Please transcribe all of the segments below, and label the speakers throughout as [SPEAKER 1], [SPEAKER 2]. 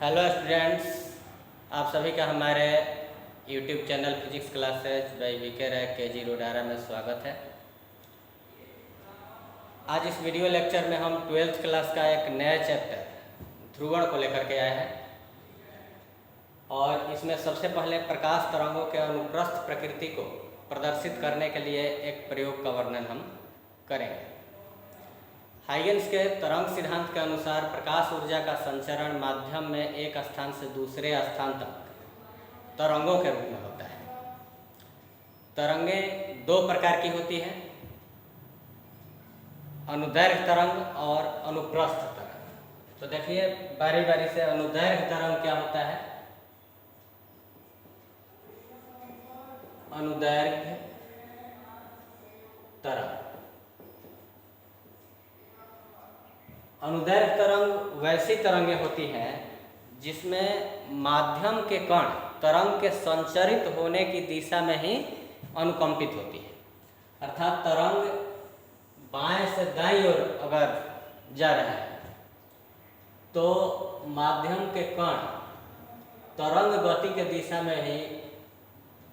[SPEAKER 1] Hello students, आप सभी का हमारे YouTube channel physics classes by VK रैक के जी रोडारा में स्वागत है। आज इस वीडियो लेक्चर में हम 12th क्लास का एक नया चैप्टर ध्रुवण को लेकर के आए हैं और इसमें सबसे पहले प्रकाश तरंगों के अनुप्रस्थ प्रकृति को प्रदर्शित करने के लिए एक प्रयोग का वर्णन हम करेंगे। हाइगेंस के तरंग सिद्धांत के अनुसार प्रकाश ऊर्जा का संचरण माध्यम में एक स्थान से दूसरे स्थान तक तरंगों के रूप में होता है। तरंगें दो प्रकार की होती हैं, अनुदैर्घ्य तरंग और अनुप्रस्थ तरंग। तो देखिए बारी बारी से अनुदैर्घ्य तरंग क्या होता है। अनुदैर्घ्य तरंग अनुदैर्घ्य तरंग वैसी तरंगें होती हैं जिसमें माध्यम के कण तरंग के संचरित होने की दिशा में ही अनुकंपित होती है। अर्थात तरंग बाएं से दाईं ओर अगर जा रहा है तो माध्यम के कण तरंग गति के दिशा में ही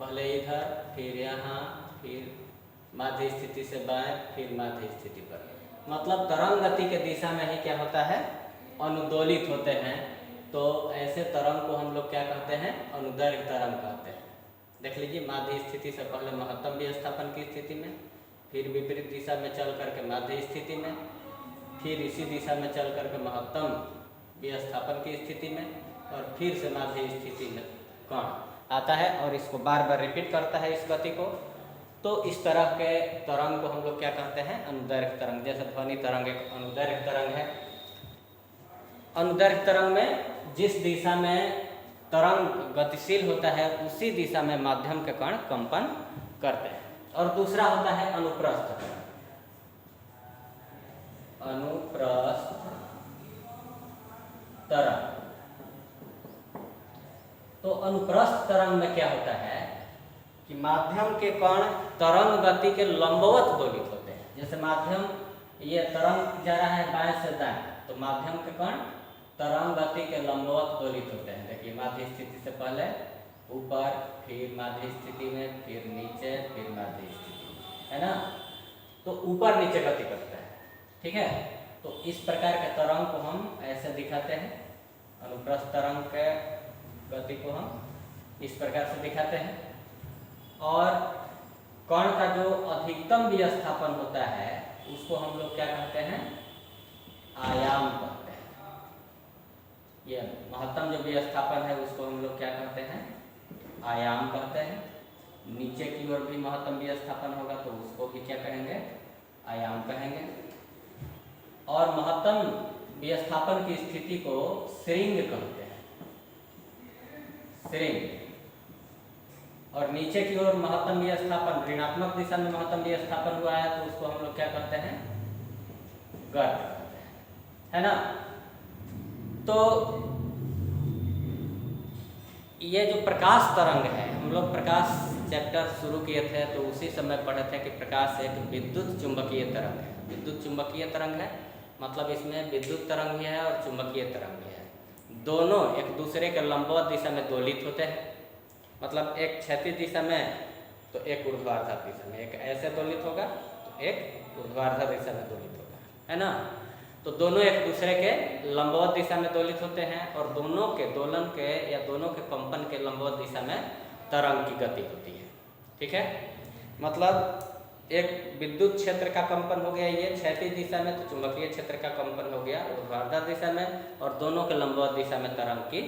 [SPEAKER 1] पहले इधर, फिर यहाँ, फिर माध्य स्थिति से बाएं, फिर माध्य स्थिति पर, मतलब तरंग गति के दिशा में ही क्या होता है, अनुदोलित होते हैं। तो ऐसे तरंग को हम लोग क्या कहते हैं, अनुदैर्घ्य तरंग कहते हैं। देख लीजिए, माध्य स्थिति से पहले महत्तम विस्थापन की स्थिति में, फिर विपरीत दिशा में चल करके माध्य स्थिति में, फिर इसी दिशा में चल करके महत्तम विस्थापन की स्थिति में, और फिर से माध्य स्थिति में कण आता है और इसको बार बार रिपीट करता है इस गति को। तो इस तरह के तरंग को हम लोग क्या कहते हैं, अनुदैर्घ्य तरंग। जैसे ध्वनि तरंग एक अनुदैर्घ्य तरंग है। अनुदैर्घ्य तरंग में जिस दिशा में तरंग गतिशील होता है उसी दिशा में माध्यम के कण कंपन करते हैं। और दूसरा होता है अनुप्रस्थ तरंग। अनुप्रस्थ तरंग, तो अनुप्रस्थ तरंग में क्या होता है कि माध्यम के कण तरंग गति के लंबवत दोलित होते हैं। जैसे माध्यम, ये तरंग जा रहा है बाएं से दाएं, तो माध्यम के कण तरंग गति के लंबवत दोलित होते हैं। देखिए, माध्य स्थिति से पहले ऊपर, फिर माध्य स्थिति में, फिर नीचे, फिर माध्य स्थिति में, है ना। तो ऊपर नीचे गति करता है, ठीक है। तो इस प्रकार के तरंग को हम ऐसे दिखाते हैं। अनुप्रस्थ तरंग के गति को हम इस प्रकार से दिखाते हैं। और कण का जो अधिकतम विस्थापन होता है उसको हम लोग क्या कहते हैं, आयाम कहते हैं। ये महत्तम जो विस्थापन है उसको हम लोग क्या कहते हैं, आयाम कहते हैं। नीचे की ओर भी महत्तम विस्थापन होगा तो उसको भी क्या कहेंगे, आयाम कहेंगे। और महत्तम विस्थापन की स्थिति को श्रृंग कहते हैं, श्रृंग। और नीचे की ओर महत्तम विस्थापन, ऋणात्मक दिशा में महत्तम विस्थापन हुआ है तो उसको हम लोग क्या कहते हैं, गर्त कहते हैं, है ना। तो ये जो प्रकाश तरंग है, हम लोग प्रकाश चैप्टर शुरू किए थे तो उसी समय पढ़े थे कि प्रकाश एक विद्युत चुंबकीय तरंग है। विद्युत चुंबकीय तरंग है मतलब इसमें विद्युत तरंग भी है और चुंबकीय तरंग भी है। दोनों एक दूसरे के लंबवत दिशा में दोलित होते हैं। मतलब एक क्षैतिज दिशा में तो एक ऊर्ध्वाधर दिशा में, एक ऐसे दोलित होगा तो एक ऊर्ध्वाधर दिशा में दोलित होगा, है ना। तो दोनों एक दूसरे के लंबवत दिशा में दोलित होते हैं और दोनों के दोलन के या दोनों के कंपन के लंबवत दिशा में तरंग की गति होती है, ठीक है। मतलब एक विद्युत क्षेत्र का कंपन हो गया ये क्षैतिज दिशा में, तो चुंबकीय क्षेत्र का कंपन हो गया ऊर्ध्वाधर दिशा में, और दोनों के लंबवत दिशा में तरंग की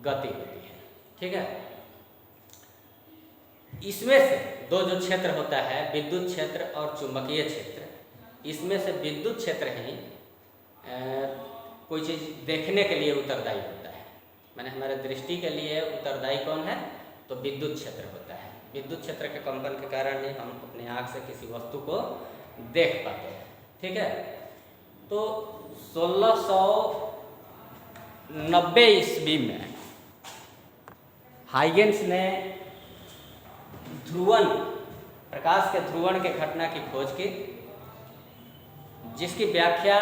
[SPEAKER 1] गति होती है, ठीक है। इसमें से दो जो क्षेत्र होता है, विद्युत क्षेत्र और चुंबकीय क्षेत्र, इसमें से विद्युत क्षेत्र ही कोई चीज़ देखने के लिए उत्तरदायी होता है। माने हमारे दृष्टि के लिए उत्तरदायी कौन है, तो विद्युत क्षेत्र होता है। विद्युत क्षेत्र के कंपन के कारण ही हम अपने आँख से किसी वस्तु को देख पाते हैं, ठीक है। तो 1690 ईस्वी में हाइगेंस ने ध्रुवण, प्रकाश के ध्रुवण के घटना की खोज की, जिसकी व्याख्या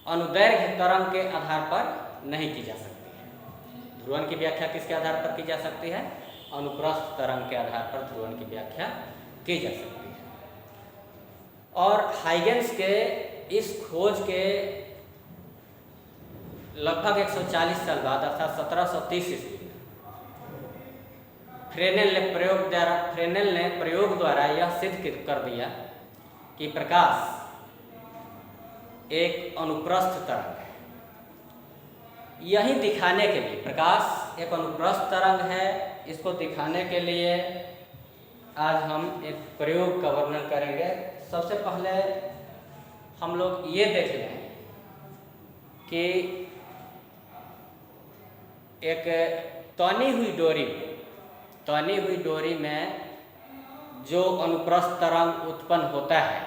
[SPEAKER 1] अनुदैर्घ्य तरंग के आधार पर नहीं की जा सकती है। ध्रुवण की व्याख्या किसके आधार पर की जा सकती है? अनुप्रस्थ तरंग के आधार पर ध्रुवण की व्याख्या की जा सकती है। और हाइगेंस के इस खोज के लगभग 140 साल बाद अर्थात 1730 ईस्वी में फ्रेनेल ने प्रयोग द्वारा यह सिद्ध कर दिया कि प्रकाश एक अनुप्रस्थ तरंग है। यही दिखाने के लिए, प्रकाश एक अनुप्रस्थ तरंग है, इसको दिखाने के लिए आज हम एक प्रयोग का वर्णन करेंगे। सबसे पहले हम लोग ये देख लें कि एक तनी हुई डोरी में जो अनुप्रस्थ तरंग उत्पन्न होता है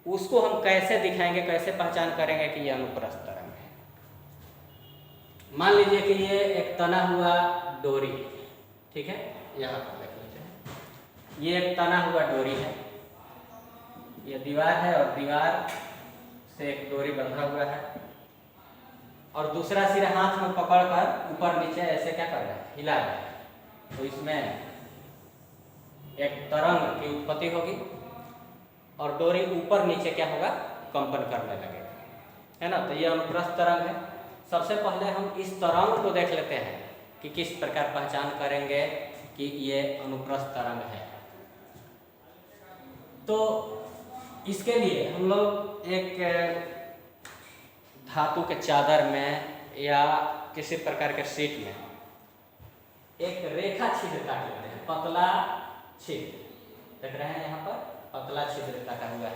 [SPEAKER 1] उसको हम कैसे दिखाएंगे, कैसे पहचान करेंगे कि यह अनुप्रस्थ तरंग है। मान लीजिए कि ये एक तना हुआ डोरी है, ठीक है, यहाँ पर देख लेते हैं। ये एक तना हुआ डोरी है, ये दीवार है और दीवार से एक डोरी बंधा हुआ है और दूसरा सिरा हाथ में पकड़कर ऊपर नीचे ऐसे क्या कर रहा है, हिला रहा है। तो इसमें एक तरंग की उत्पत्ति होगी और डोरी ऊपर नीचे क्या होगा, कंपन करने लगेगा, है ना। तो ये अनुप्रस्थ तरंग है। सबसे पहले हम इस तरंग को देख लेते हैं कि किस प्रकार पहचान करेंगे कि ये अनुप्रस्थ तरंग है। तो इसके लिए हम लोग एक धातु के चादर में या किसी प्रकार के शीट में एक रेखा छिद्र काट लेते हैं, पतला छिद्र देख रहे हैं, यहाँ पर पतला छिद्र काटा हुआ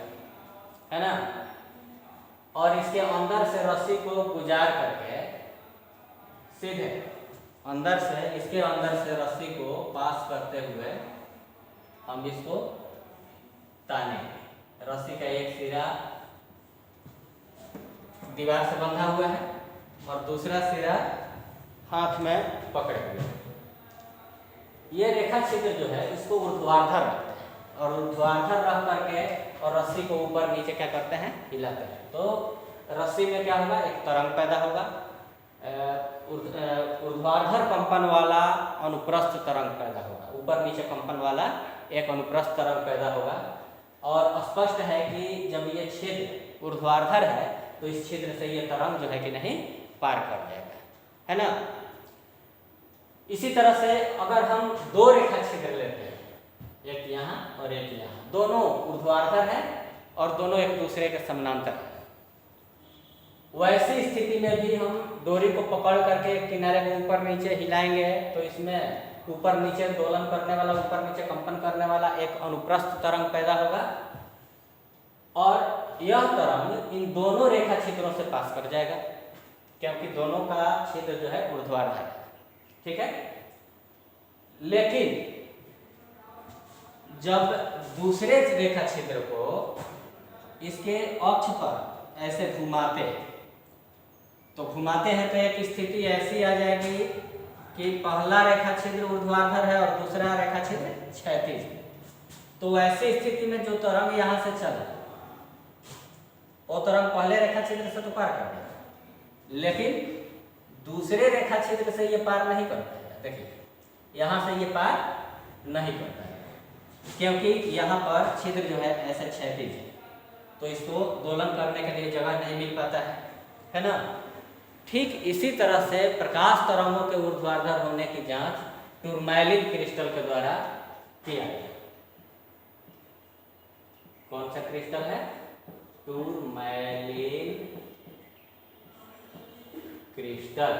[SPEAKER 1] है ना। और इसके अंदर से रस्सी को गुजार करके सीधे अंदर से, इसके अंदर से रस्सी को पास करते हुए हम इसको तानेंगे। रस्सी का एक सिरा दीवार से बंधा हुआ है और दूसरा सिरा हाथ में पकड़े हुए। ये रेखा छिद्र जो है इसको ऊर्ध्वाधर रखते हैं और ऊर्ध्वाधर रख करके और रस्सी को ऊपर नीचे क्या करते हैं, हिलाते हैं। तो रस्सी में क्या होगा, एक तरंग पैदा होगा, ऊर्ध्वाधर कंपन वाला अनुप्रस्थ तरंग पैदा होगा, ऊपर नीचे कंपन वाला एक अनुप्रस्थ तरंग पैदा होगा। और स्पष्ट है कि जब ये छिद्र ऊर्ध्वाधर है तो इस छिद्र से ये तरंग जो है कि नहीं पार कर जाएगा, है ना। इसी तरह से अगर हम दो रेखा छिद्र लेते हैं, एक यहाँ और एक यहाँ, दोनों ऊर्ध्वाधर है और दोनों एक दूसरे के समानांतर है, वैसी स्थिति में भी हम डोरी को पकड़ करके एक किनारे को ऊपर नीचे हिलाएंगे तो इसमें ऊपर नीचे दोलन करने वाला, ऊपर नीचे कंपन करने वाला एक अनुप्रस्थ तरंग पैदा होगा और यह तरंग इन दोनों रेखा छिद्रों से पास कर जाएगा क्योंकि दोनों का छिद्र जो है ऊर्ध्वाधर है, ठीक है। लेकिन जब दूसरे रेखा छिद्र को इसके अक्ष पर ऐसे घुमाते हैं तो एक स्थिति ऐसी आ जाएगी कि पहला रेखा छिद्र ऊर्ध्वाधर है और दूसरा रेखा छिद्र क्षैतिज है। तो ऐसी स्थिति में जो तरंग यहाँ से चला वो तरंग पहले रेखा छिद्र से तो पार कर देगा, लेकिन दूसरे रेखा छिद्र से ये पार नहीं कर पाएगा। देखिए यहाँ से ये पार नहीं कर पाएगा क्योंकि यहाँ पर छिद्र जो है ऐसे क्षैतिज है, तो इसको दोलन करने के लिए जगह नहीं मिल पाता है ना। ठीक इसी तरह से प्रकाश तरंगों के ऊर्ध्वाधर होने की जांच टूरमैलिन क्रिस्टल के द्वारा किया गया। कौन सा क्रिस्टल है? टूरमैलिन क्रिस्टल।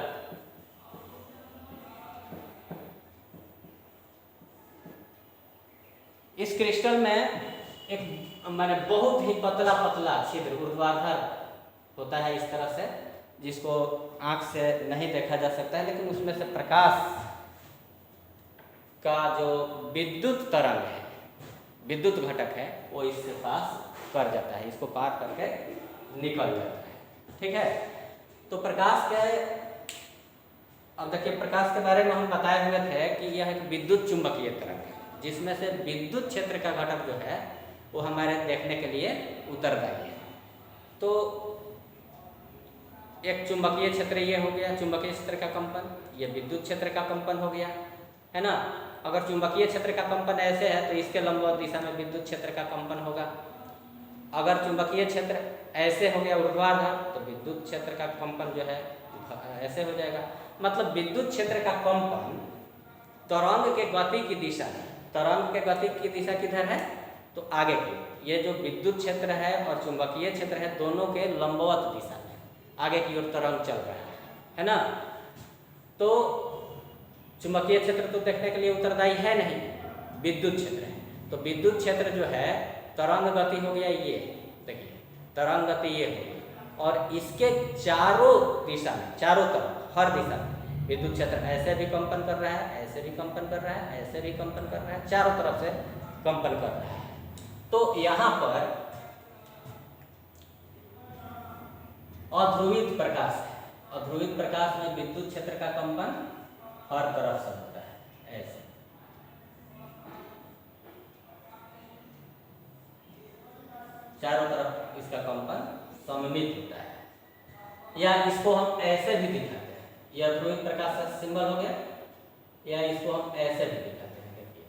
[SPEAKER 1] इस क्रिस्टल में एक माने बहुत ही पतला पतला छिद्र ऊर्ध्वाधर होता है इस तरह से, जिसको आंख से नहीं देखा जा सकता है, लेकिन उसमें से प्रकाश का जो विद्युत तरंग है, विद्युत घटक है, वो इससे पास कर जाता है, इसको पार करके निकल जाता है, ठीक है। तो प्रकाश के, अब देखिए प्रकाश के बारे में हम बताए हुए थे कि यह एक विद्युत चुंबकीय तरंग है जिसमें से विद्युत क्षेत्र का घटक जो है वो हमारे देखने के लिए उत्तरदायी है। तो एक चुंबकीय क्षेत्र ये हो गया चुंबकीय क्षेत्र का कंपन, ये विद्युत क्षेत्र का कंपन हो गया, है ना। अगर चुंबकीय क्षेत्र का कंपन ऐसे है तो इसके लंबवत दिशा में विद्युत क्षेत्र का कंपन होगा। अगर चुंबकीय क्षेत्र ऐसे हो गया ऊर्ध्वाधर तो विद्युत क्षेत्र का कंपन जो है ऐसे हो जाएगा। मतलब विद्युत क्षेत्र का कंपन तरंग के गति की दिशा है, तरंग के गति की दिशा किधर है तो आगे की, ये जो विद्युत क्षेत्र है और चुंबकीय क्षेत्र है दोनों के लंबवत दिशा में आगे की ओर तरंग चल रहा है ना। तो चुंबकीय क्षेत्र तो देखने के लिए उत्तरदायी है नहीं, विद्युत क्षेत्र है। तो विद्युत क्षेत्र जो है तरंग गति हो गया ये, देखिए तरंग गति ये हो गई और इसके चारों दिशा में, चारों तरफ हर दिशा में विद्युत क्षेत्र ऐसे भी कंपन कर रहा है, ऐसे भी कंपन कर रहा है, ऐसे भी कंपन कर रहा है, चारों तरफ से कंपन कर रहा है। तो यहाँ पर अध्रुवित प्रकाश है, अध्रुवित प्रकाश में विद्युत क्षेत्र का कंपन हर तरफ से होता है, ऐसे चारों तरफ इसका कंपन सममित होता है। या इसको हम ऐसे भी दिखाते हैं, यह अध्रुवित प्रकाश का सिंबल हो गया, या इसको हम ऐसे भी दिखाते हैं, देखिए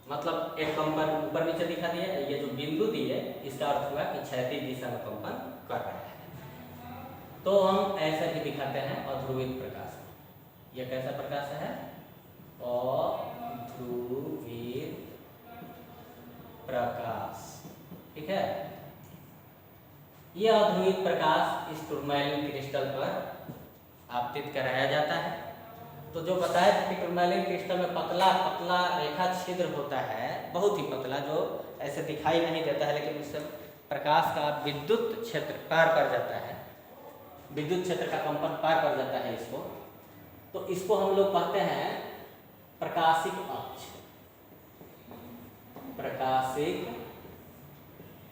[SPEAKER 1] मतलब एक कंपन ऊपर नीचे दिखा दिया, ये जो बिंदु दिए इसका अर्थ हुआ कि क्षैतिज दिशा में कंपन कर रहा है। तो हम ऐसे भी दिखाते हैं अध्रुवित प्रकाश। यह कैसा प्रकाश है, अध्रुवित प्रकाश, ठीक है। यह अध्रुवित प्रकाश इस टूरमैलिन क्रिस्टल पर आपतित कराया जाता है। तो जो बताया कि टूरमैलिन क्रिस्टल में पतला पतला रेखा छिद्र होता है, बहुत ही पतला, जो ऐसे दिखाई नहीं देता है, लेकिन उससे प्रकाश का विद्युत क्षेत्र पार कर जाता है, विद्युत क्षेत्र का कंपन पार कर जाता है इसको। तो इसको हम लोग कहते हैं प्रकाशिक अक्ष, प्रकाशिक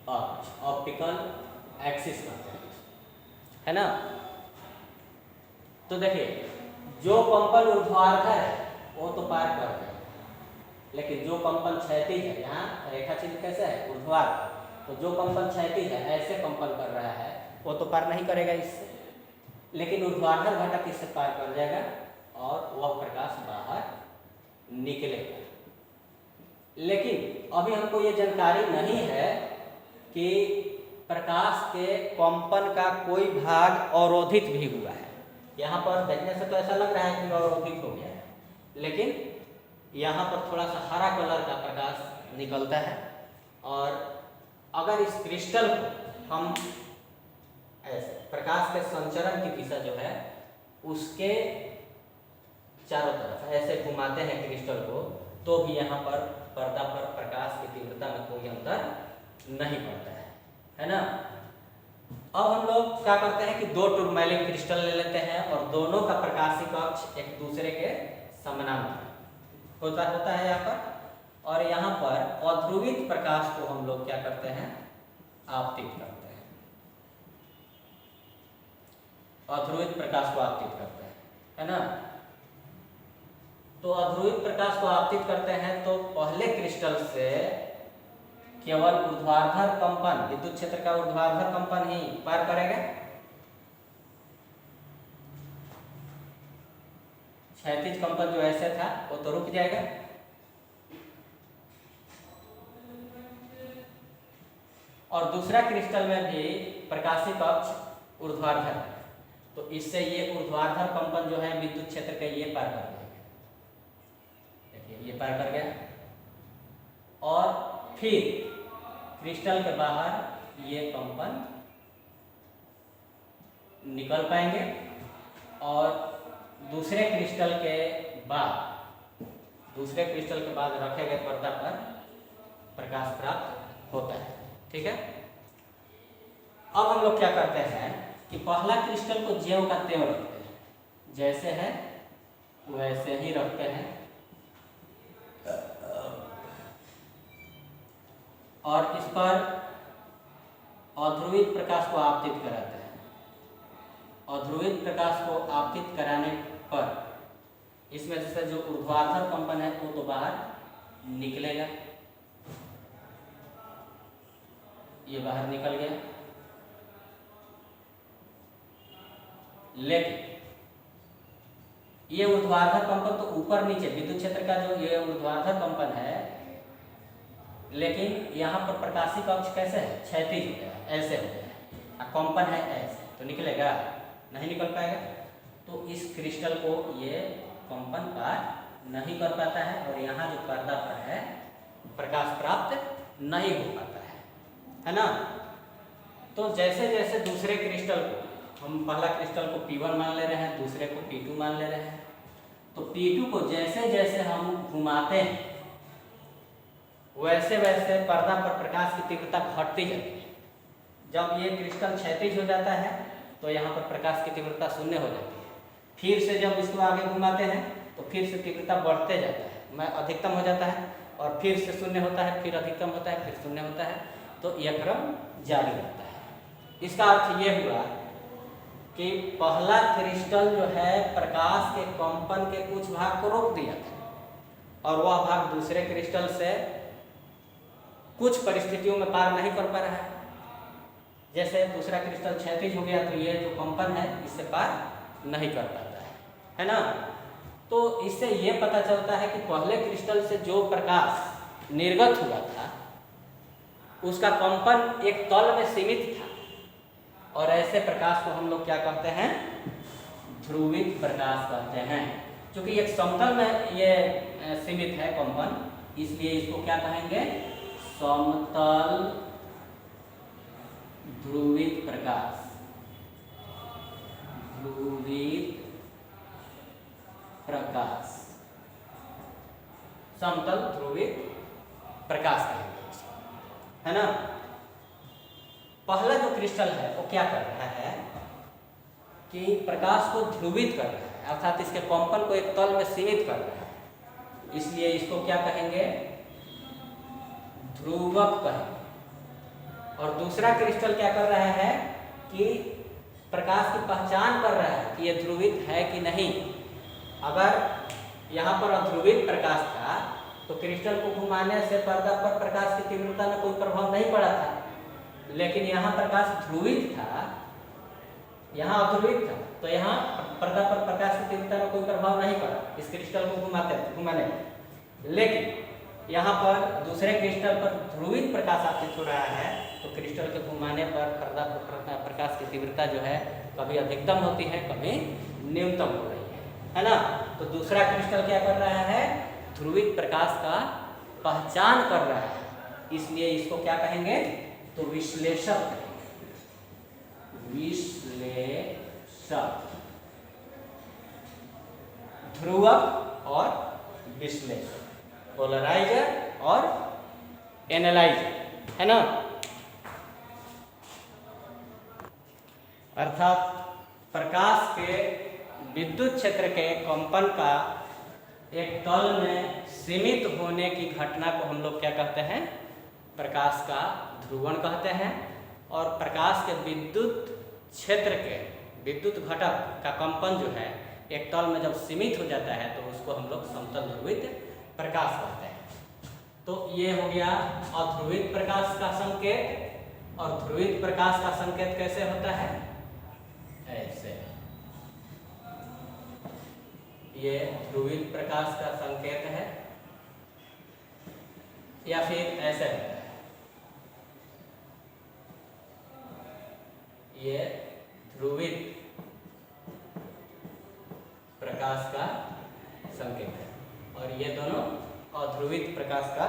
[SPEAKER 1] अक्ष, ऑप्टिकल एक्सिस कहते हैं, है ना। तो देखिए जो कंपन ऊर्ध्वाधर है वो तो पार कर गया, लेकिन जो कंपन क्षैतिज है, यहाँ रेखा चिन्ह कैसे है ऊर्ध्वाधर, तो जो कंपन क्षैतिज है ऐसे कंपन कर रहा है वो तो पार नहीं करेगा इससे, लेकिन ऊर्ध्वाधर घटक इससे पार कर जाएगा और वह प्रकाश बाहर निकलेगा। लेकिन अभी हमको ये जानकारी नहीं है कि प्रकाश के कंपन का कोई भाग अवरोधित भी हुआ है। यहाँ पर देखने से तो ऐसा लग रहा है कि अवरोधित हो गया है, लेकिन यहाँ पर थोड़ा सा हरा कलर का प्रकाश निकलता है। और अगर इस क्रिस्टल को हम ऐसे प्रकाश के संचरण की दिशा जो है उसके चारों तरफ ऐसे घुमाते हैं क्रिस्टल को, तो भी यहाँ पर पर्दा पर प्रकाश की तीव्रता में कोई अंतर नहीं पड़ता है ना। अब हम लोग क्या करते हैं कि दो टूरमैलिन क्रिस्टल ले लेते हैं और दोनों का प्रकाशिक अक्ष एक दूसरे के समानांतर होता है यहाँ पर, और यहाँ पर अध्रुवित प्रकाश को हम लोग क्या करते हैं आपतित करते हैं, अध्रुवित प्रकाश को आपतित करते हैं, है ना। तो अध्रुवित प्रकाश को आपतित करते हैं तो पहले क्रिस्टल से केवल ऊर्ध्वाधर कंपन, विद्युत क्षेत्र का ऊर्ध्वाधर कंपन ही पार करेगा, क्षैतिज कंपन जो ऐसे था वो तो रुक जाएगा। और दूसरा क्रिस्टल में भी प्रकाशिक अक्ष ऊर्ध्वाधर है, तो इससे ये ऊर्ध्वाधर कंपन जो है विद्युत क्षेत्र का ये पार कर जाएगा, देखिए ये पार कर गया। और फिर क्रिस्टल के बाहर ये कंपन निकल पाएंगे और दूसरे क्रिस्टल के बाद रखे गए पर्दा पर प्रकाश प्राप्त होता है, ठीक है। अब हम लोग क्या करते हैं कि पहला क्रिस्टल को ज्यों का त्यों रखते हैं, जैसे है वैसे ही रखते हैं और इस पर अध्रुवित प्रकाश को आपतित कराते हैं। अध्रुवित प्रकाश को आपतित कराने पर इसमें जैसे जो ऊर्ध्वाधर कंपन है वो तो बाहर निकलेगा, ये बाहर निकल गया, लेकिन ये ऊर्ध्वाधर कंपन तो ऊपर नीचे विद्युत क्षेत्र का जो ये ऊर्ध्वाधर कंपन है, लेकिन यहाँ पर प्रकाशीय कक्ष कैसे है, क्षैतिज हो गया, ऐसे हो गया, कंपन है ऐसे, तो निकलेगा नहीं, निकल पाएगा। तो इस क्रिस्टल को ये कंपन पार नहीं कर पाता है और यहाँ जो पर्दा पर है प्रकाश प्राप्त नहीं हो पाता है ना। तो जैसे जैसे दूसरे क्रिस्टल को, हम पहला क्रिस्टल को P1 मान ले रहे हैं, दूसरे को P2 मान ले रहे हैं, तो P2 को जैसे जैसे हम घुमाते हैं वैसे वैसे पर्दा पर प्रकाश की तीव्रता घटती जाती है। जब ये क्रिस्टल क्षैतिज हो जाता है तो यहाँ पर प्रकाश की तीव्रता शून्य हो जाती है। फिर से जब इसको आगे घुमाते हैं तो फिर से तीव्रता बढ़ते जाता है, मैं अधिकतम हो जाता है और फिर से शून्य होता है, फिर अधिकतम होता है, फिर शून्य होता है, तो यह क्रम जारी रहता है। इसका अर्थ ये हुआ कि पहला क्रिस्टल जो है प्रकाश के कंपन के कुछ भाग को रोक दिया था और वह भाग दूसरे क्रिस्टल से कुछ परिस्थितियों में पार नहीं कर पा रहा है। जैसे दूसरा क्रिस्टल क्षैतिज हो गया तो ये जो कंपन है इससे पार नहीं कर पाता है ना। तो इससे ये पता चलता है कि पहले क्रिस्टल से जो प्रकाश निर्गत हुआ था उसका कंपन एक तल में सीमित था और ऐसे प्रकाश को हम लोग क्या कहते हैं, ध्रुवित प्रकाश कहते हैं। क्योंकि एक समतल में ये सीमित है कंपन, इसलिए इसको क्या कहेंगे, समतल ध्रुवित प्रकाश, ध्रुवित प्रकाश, समतल ध्रुवित प्रकाश कहेंगे इसको, है ना। पहला जो क्रिस्टल है वो क्या कर रहा है कि प्रकाश को ध्रुवित कर रहा है, अर्थात इसके कंपन को एक तल में सीमित कर रहा है, इसलिए इसको क्या कहेंगे, ध्रुवक कहेंगे। और दूसरा क्रिस्टल क्या कर रहा है कि प्रकाश की पहचान कर रहा है कि यह ध्रुवित है कि नहीं। अगर यहाँ पर अध्रुवित प्रकाश था तो क्रिस्टल को घुमाने से पर्दा पर प्रकाश की तीव्रता में कोई प्रभाव नहीं पड़ा था, लेकिन यहाँ प्रकाश ध्रुवित था, यहाँ अध्रुवित था, तो यहाँ पर्दा पर प्रकाश की तीव्रता में कोई प्रभाव नहीं पड़ा इस क्रिस्टल को घुमाने। लेकिन यहाँ पर दूसरे क्रिस्टल पर ध्रुवित प्रकाश आपतित हो रहा है तो क्रिस्टल के घुमाने पर पर्दा पर प्रकाश की तीव्रता जो है कभी अधिकतम होती है, कभी न्यूनतम हो रही है ना। तो दूसरा क्रिस्टल क्या कर रहा है, ध्रुवित प्रकाश का पहचान कर रहा है, इसलिए इसको क्या कहेंगे, तो विश्लेषक कहेंगे, विश्लेषक, ध्रुवक और विश्लेषक, पोलराइजर और एनालाइजर, है ना। अर्थात प्रकाश के विद्युत क्षेत्र के कंपन का एक तल में सीमित होने की घटना को हम लोग क्या कहते हैं, प्रकाश का ध्रुवण कहते हैं। और प्रकाश के विद्युत क्षेत्र के विद्युत घटक का कंपन जो है एक तल में जब सीमित हो जाता है तो उसको हम लोग समतल ध्रुवित प्रकाश कहते हैं। तो ये हो गया अध्रुवित प्रकाश का संकेत। और ध्रुवित प्रकाश का संकेत कैसे होता है, ऐसे, ये ध्रुवित प्रकाश का संकेत है, या फिर ऐसे होता है, ये ध्रुवित प्रकाश का संकेत है और ये दोनों अध्रुवित प्रकाश का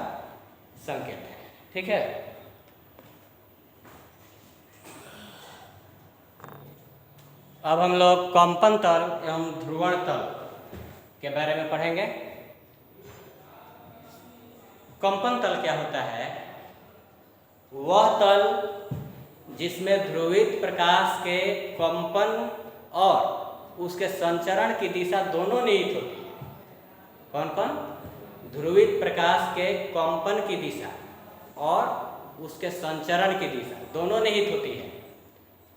[SPEAKER 1] संकेत है। ठीक है। अब हम लोग कंपन तल एवं ध्रुवण तल के बारे में पढ़ेंगे। कंपन तल क्या होता है, वह तल जिसमें ध्रुवित प्रकाश के कंपन और उसके संचरण की दिशा दोनों निहित होती है। कौन कौन, ध्रुवित प्रकाश के कंपन की दिशा और उसके संचरण की दिशा दोनों निहित होती है,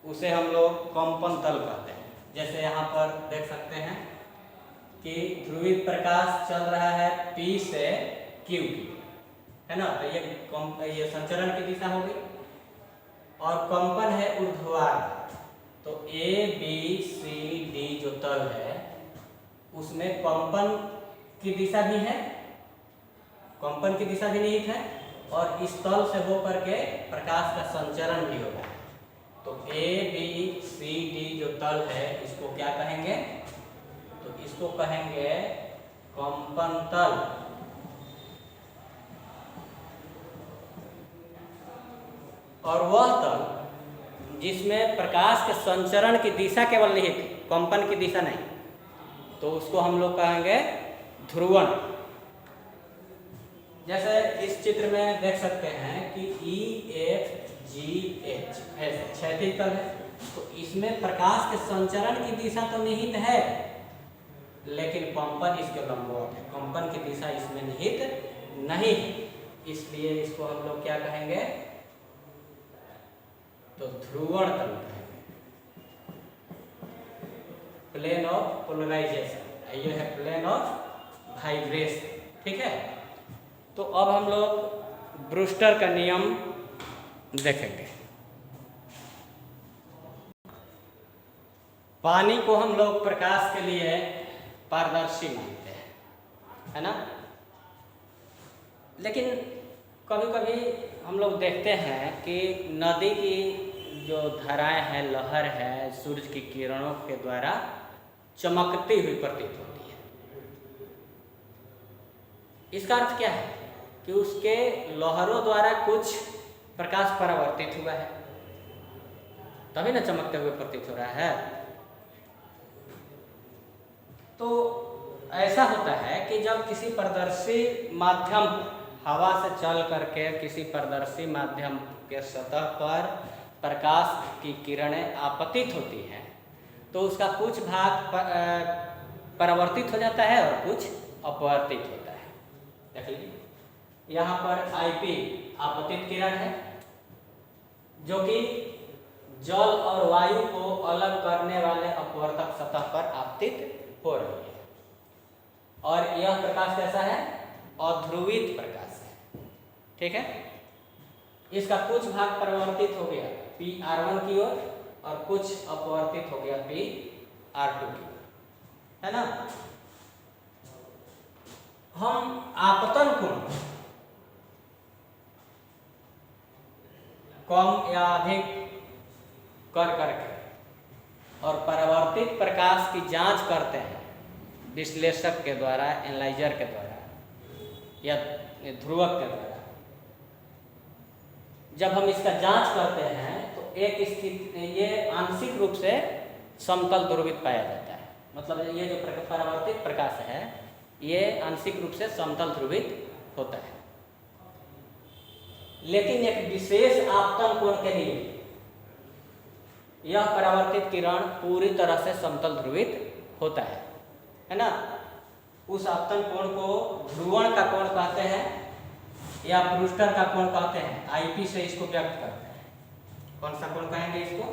[SPEAKER 1] उसे हम लोग कंपन तल कहते हैं। जैसे यहाँ पर देख सकते हैं कि ध्रुवित प्रकाश चल रहा है P से Q की, है ना। तो ये संचरण की दिशा होगी, और कंपन है ऊर्ध्वाधर। तो ए बी सी डी जो तल है उसमें कंपन की दिशा भी है, कंपन की दिशा भी निहित है, और इस तल से होकर के प्रकाश का संचरण भी होगा। तो ए बी सी डी जो तल है इसको क्या कहेंगे? तो इसको कहेंगे कंपन तल। और वह तल जिसमें प्रकाश के संचरण की दिशा केवल निहित, कंपन की दिशा नहीं, तो उसको हम लोग कहेंगे ध्रुवण। जैसे इस चित्र में देख सकते हैं कि ई एफ जी एच ऐसे क्षैतिज तल है, तो इसमें प्रकाश के संचरण की दिशा तो निहित है, लेकिन कंपन इसके लंबवत है, कंपन की दिशा इसमें निहित नहीं है, इसलिए इसको हम लोग क्या कहेंगे? तो ध्रुवण तल कहेंगे। प्लेन ऑफ पोलराइजेशन, ये है प्लेन ऑफ वाइब्रेशन। ठीक है, तो अब हम लोग ब्रूस्टर का नियम देखेंगे। पानी को हम लोग प्रकाश के लिए पारदर्शी मानते हैं, है ना? लेकिन कभी कभी हम लोग देखते हैं कि नदी की जो धाराएं हैं, लहर है, सूरज की किरणों के द्वारा चमकती हुई प्रतीत होती है। इसका अर्थ क्या है? कि उसके लहरों द्वारा कुछ प्रकाश परावर्तित हुआ है, तभी ना चमकते हुए प्रतीत हो रहा है। तो ऐसा होता है कि जब किसी पारदर्शी माध्यम, हवा से चल करके किसी पारदर्शी माध्यम के सतह पर प्रकाश की किरणें आपतित होती हैं, तो उसका कुछ भाग परावर्तित हो जाता है और कुछ अपवर्तित होता है। देख लीजिए, यहाँ पर आईपी आपतित किरण है, जो कि जल और वायु को अलग करने वाले अपवर्तक सतह पर आपतित हो रही है। और यह प्रकाश कैसा है? अध्रुवित प्रकाश है। ठीक है, इसका कुछ भाग परावर्तित हो गया PR1 की ओर और कुछ अपवर्तित हो गया PR2 की ओर, है ना? हम आपतन कोण कम या अधिक कर करके और परावर्तित प्रकाश की जांच करते हैं विश्लेषक के द्वारा, एनालाइजर के द्वारा या ध्रुवक के द्वारा। जब हम इसका जांच करते हैं तो एक स्थिति, ये आंशिक रूप से समतल ध्रुवित पाया जाता है। मतलब ये जो परावर्तित प्रकाश है ये आंशिक रूप से समतल ध्रुवित होता है। लेकिन एक विशेष आपतन कोण के लिए यह परावर्तित किरण पूरी तरह से समतल ध्रुवित होता है ना? उस आपतन कोण को ध्रुवण का कोण कहते हैं या ब्रूस्टर का कोण कहते हैं। आईपी से इसको व्यक्त करते हैं। कौन सा कोण कहेंगे इसको?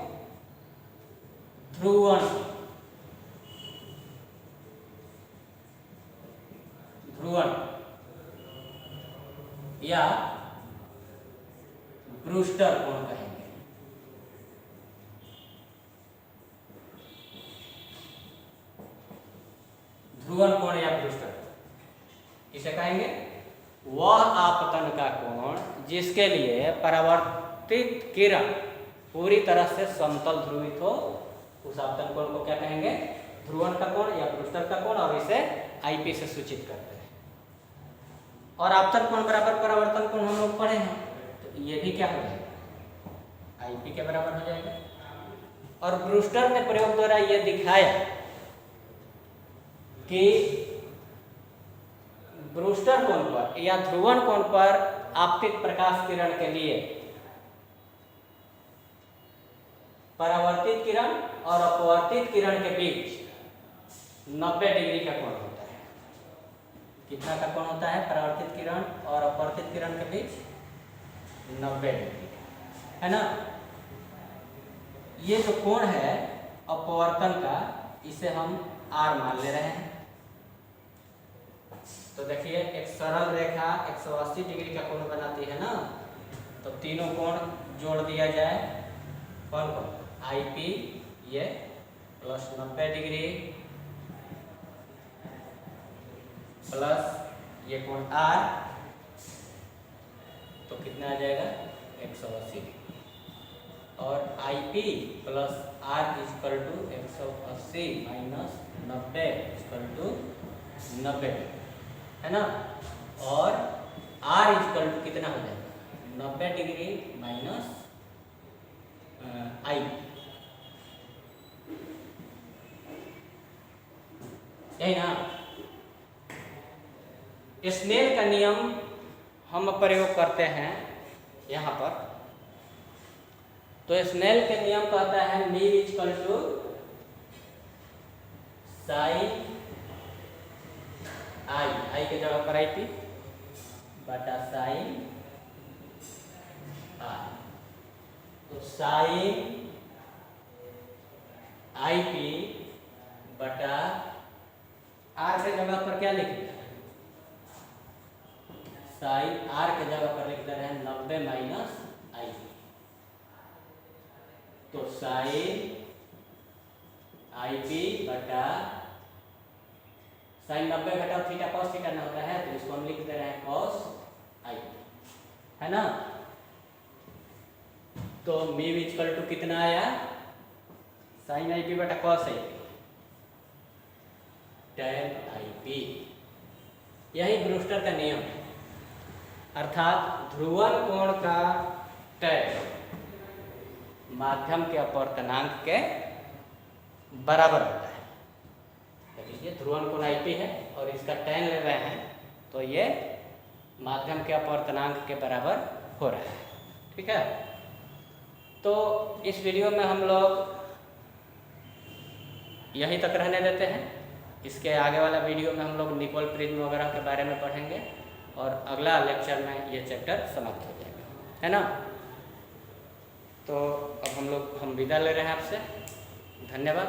[SPEAKER 1] ध्रुवण, ध्रुवण या ब्रूस्टर कोण कहेंगे। ध्रुवण कोण या ब्रूस्टर किसे कहेंगे? वह आपतन का कोण जिसके लिए परावर्तित किरण पूरी तरह से समतल ध्रुवित हो, उस आपतन कोण को क्या कहेंगे? ध्रुवण का कोण या ब्रूस्टर का कोण, और इसे आईपी से सूचित करते हैं। और आपतन कोण बराबर परावर्तन कोण हम लोग पढ़े हैं, तो ये भी क्या हो जाएगा? आईपी के बराबर हो जाएगा। और ब्रूस्टर ने प्रयोग द्वारा यह दिखाया कि ब्रूस्टर कोण पर या ध्रुवण कोण पर आपतित प्रकाश किरण के लिए परावर्तित किरण और अपवर्तित किरण के बीच 90 डिग्री का कोण होता है। कितना का कोण होता है परावर्तित किरण और अपवर्तित किरण के बीच? 90 डिग्री, है ना? ये जो कोण है अपवर्तन का, इसे हम R मान ले रहे हैं। तो देखिए, एक सरल रेखा 180 डिग्री का कोण बनाती है ना, तो तीनों कोण जोड़ दिया जाए। कौन कौन? आई पी ये प्लस 90 डिग्री प्लस ये कोण आर, तो कितना आ जाएगा 180 और I P plus R is equal to 180 minus 90 is equal to 90 है ना। और आर इजकल टू कितना हो जाएगा 90 डिग्री माइनस आई, यही ना। स्नेल का नियम हम प्रयोग करते हैं यहाँ पर। तो स्नेल के नियम कहता है मी इजकल टू साइन आई के जगह पर आई पी बटा साइन आई। तो साइन आई पी बटा आर के जगह पर क्या लिख दिया? साइन आर के जगह पर लिख दे रहे हैं 90 माइनस आई। तो साइन आई पी बटा साइन 90 घटा थीटा कॉस थीटा ना होता है, तो इसको हम लिख दे रहे हैं कॉस आई, है ना। तो मी इक्वल टू कितना आया? साइन आई पी बटा cos I P tan I P. यही ब्रूस्टर का नियम है, अर्थात ध्रुवन कोण का टैन माध्यम के अपवर्तनांक के बराबर होता है। देखिए ध्रुवन कोण आई पी है और इसका टैन ले रहे हैं, तो ये माध्यम के अपवर्तनांक के बराबर हो रहा है। ठीक है, तो इस वीडियो में हम लोग यहीं तक रहने देते हैं। इसके आगे वाला वीडियो में हम लोग निकोल प्रिज्म वगैरह के बारे में पढ़ेंगे और अगला लेक्चर में ये चैप्टर समाप्त हो जाएगा, है ना। तो अब हम विदा ले रहे हैं आपसे। धन्यवाद।